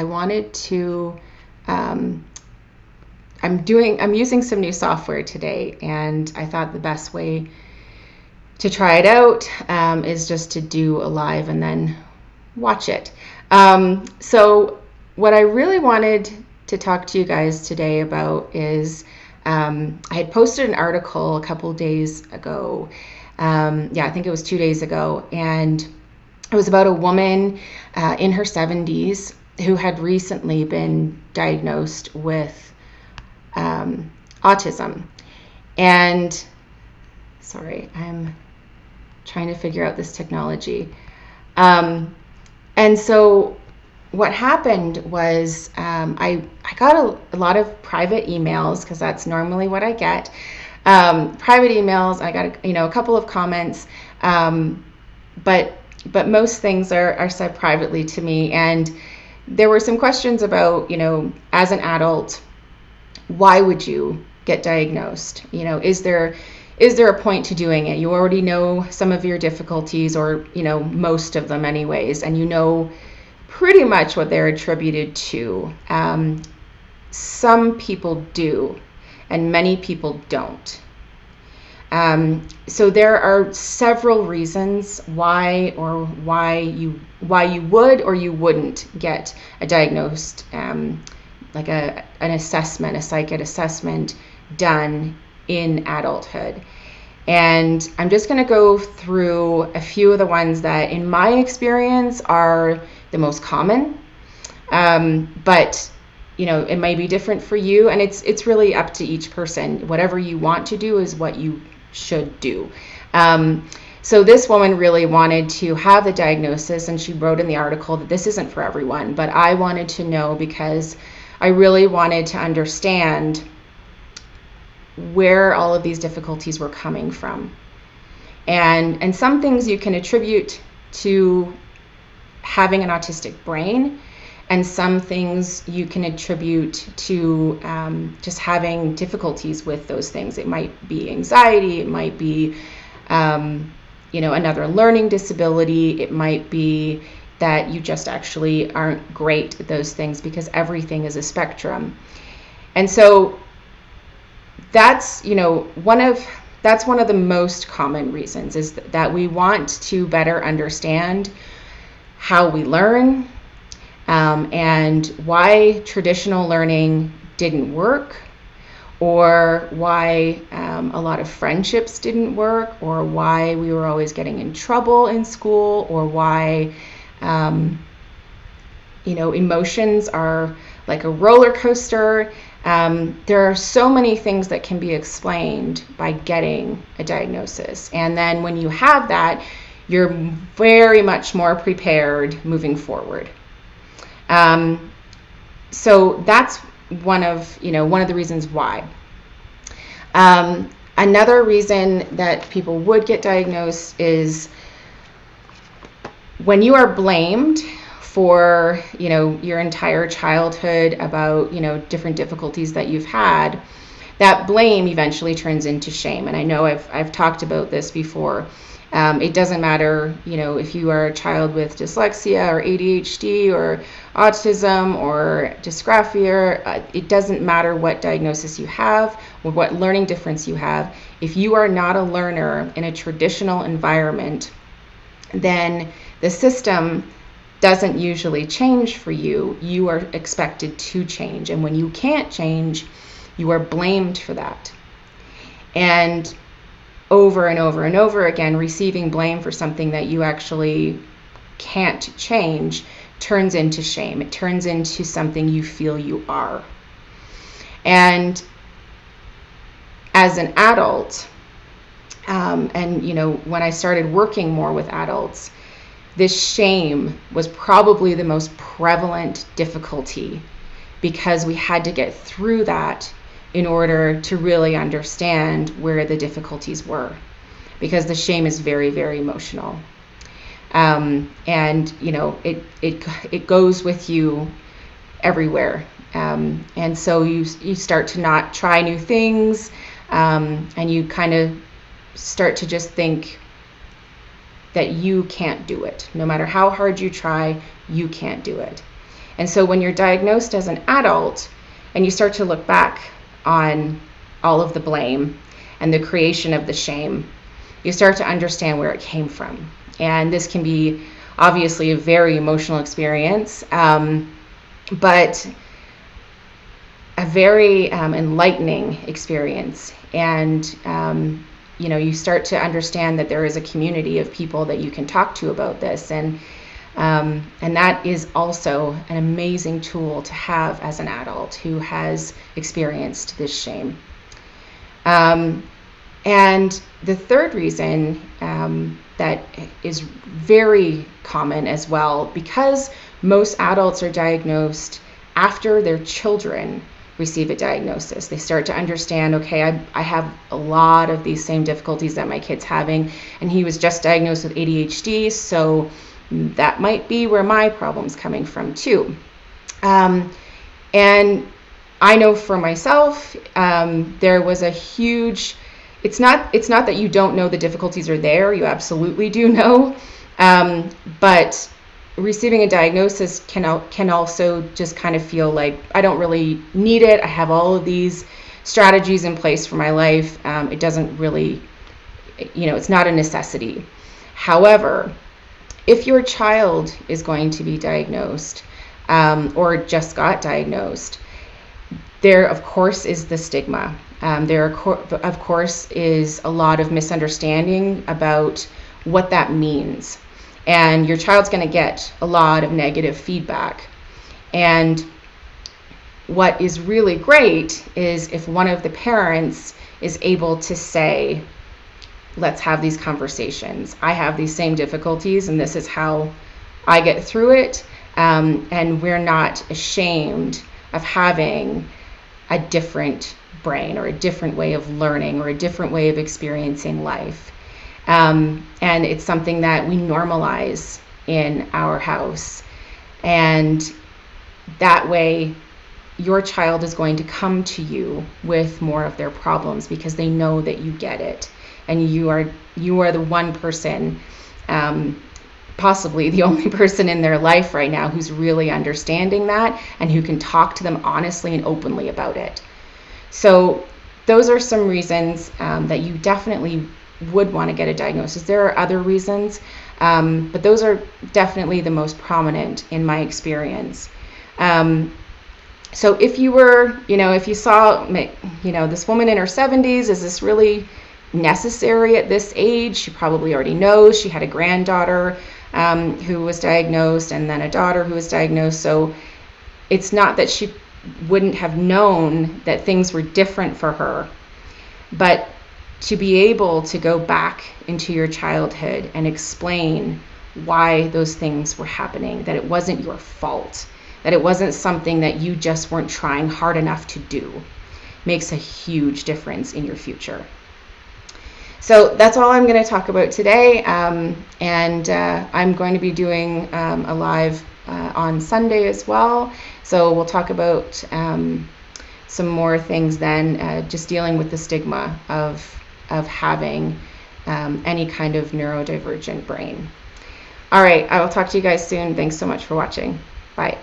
I wanted to, I'm using some new software today, and I thought the best way to try it out is just to do a live and then watch it. So what I really wanted to talk to you guys today about is I had posted an article a couple days ago. I think it was 2 days ago, and it was about a woman in her 70s who had recently been diagnosed with autism. And sorry, I'm trying to figure out this technology. And so what happened was I got a lot of private emails, because that's normally what I get. Private emails. I got a couple of comments, but most things are said privately to me. And there were some questions about, as an adult, why would you get diagnosed? Is there a point to doing it? You already know some of your difficulties, or most of them anyways, and pretty much what they're attributed to. Some people do, and many people don't. So there are several reasons why you would or you wouldn't get a diagnosed, like an assessment, a psych ed assessment done in adulthood. And I'm just going to go through a few of the ones that, in my experience, are the most common. But it may be different for you, and it's really up to each person. Whatever you want to do is what you should do. So this woman really wanted to have the diagnosis, and she wrote in the article that this isn't for everyone, but I wanted to know because I really wanted to understand where all of these difficulties were coming from. And some things you can attribute to having an autistic brain, and some things you can attribute to just having difficulties with those things. It might be anxiety, it might be another learning disability, it might be that you just actually aren't great at those things, because everything is a spectrum. And so that's one of the most common reasons, is that we want to better understand how we learn, and why traditional learning didn't work, or why a lot of friendships didn't work, or why we were always getting in trouble in school, or why emotions are like a roller coaster. There are so many things that can be explained by getting a diagnosis. And then when you have that, you're very much more prepared moving forward. So that's one of the reasons why. Another reason that people would get diagnosed is when you are blamed for your entire childhood about different difficulties that you've had. That blame eventually turns into shame. And I know I've talked about this before. It doesn't matter if you are a child with dyslexia or ADHD or autism or dysgraphia. It doesn't matter what diagnosis you have or what learning difference you have. If you are not a learner in a traditional environment, then the system doesn't usually change for you. You are expected to change. And when you can't change, you are blamed for that. And over and over and over again, receiving blame for something that you actually can't change turns into shame. It turns into something you feel you are. And as an adult, when I started working more with adults, this shame was probably the most prevalent difficulty, because we had to get through that in order to really understand where the difficulties were, because the shame is very, very emotional. It goes with you everywhere. And so you start to not try new things, and you kind of start to just think that you can't do it. No matter how hard you try, you can't do it. And so when you're diagnosed as an adult and you start to look back on all of the blame and the creation of the shame, you start to understand where it came from. And this can be obviously a very emotional experience, but a very enlightening experience. And you start to understand that there is a community of people that you can talk to about this, and that is also an amazing tool to have as an adult who has experienced this shame. And the third reason that is very common as well, because most adults are diagnosed after their children receive a diagnosis. They start to understand, okay, I have a lot of these same difficulties that my kid's having, and he was just diagnosed with ADHD, so that might be where my problem's coming from too. And I know for myself, there was a huge, it's not that you don't know the difficulties are there, you absolutely do know, but receiving a diagnosis can also just kind of feel like I don't really need it. I have all of these strategies in place for my life. It doesn't really, it's not a necessity. However, if your child is going to be diagnosed or just got diagnosed, there of course is the stigma. There of course is a lot of misunderstanding about what that means. And your child's going to get a lot of negative feedback. And what is really great is if one of the parents is able to say, let's have these conversations. I have these same difficulties, and this is how I get through it. And we're not ashamed of having a different brain or a different way of learning or a different way of experiencing life. And it's something that we normalize in our house. And that way, your child is going to come to you with more of their problems because they know that you get it. And you are the one person, possibly the only person in their life right now who's really understanding that and who can talk to them honestly and openly about it. So those are some reasons that you definitely would want to get a diagnosis. There are other reasons, but those are definitely the most prominent in my experience. So if you were, if you saw, this woman in her 70s, is this really necessary at this age? She probably already knows. She had a granddaughter who was diagnosed and then a daughter who was diagnosed. So it's not that she wouldn't have known that things were different for her, but to be able to go back into your childhood and explain why those things were happening, that it wasn't your fault, that it wasn't something that you just weren't trying hard enough to do, makes a huge difference in your future. So that's all I'm going to talk about today, and I'm going to be doing a live on Sunday as well, so we'll talk about some more things then, just dealing with the stigma of having any kind of neurodivergent brain. All right, I will talk to you guys soon. Thanks so much for watching. Bye.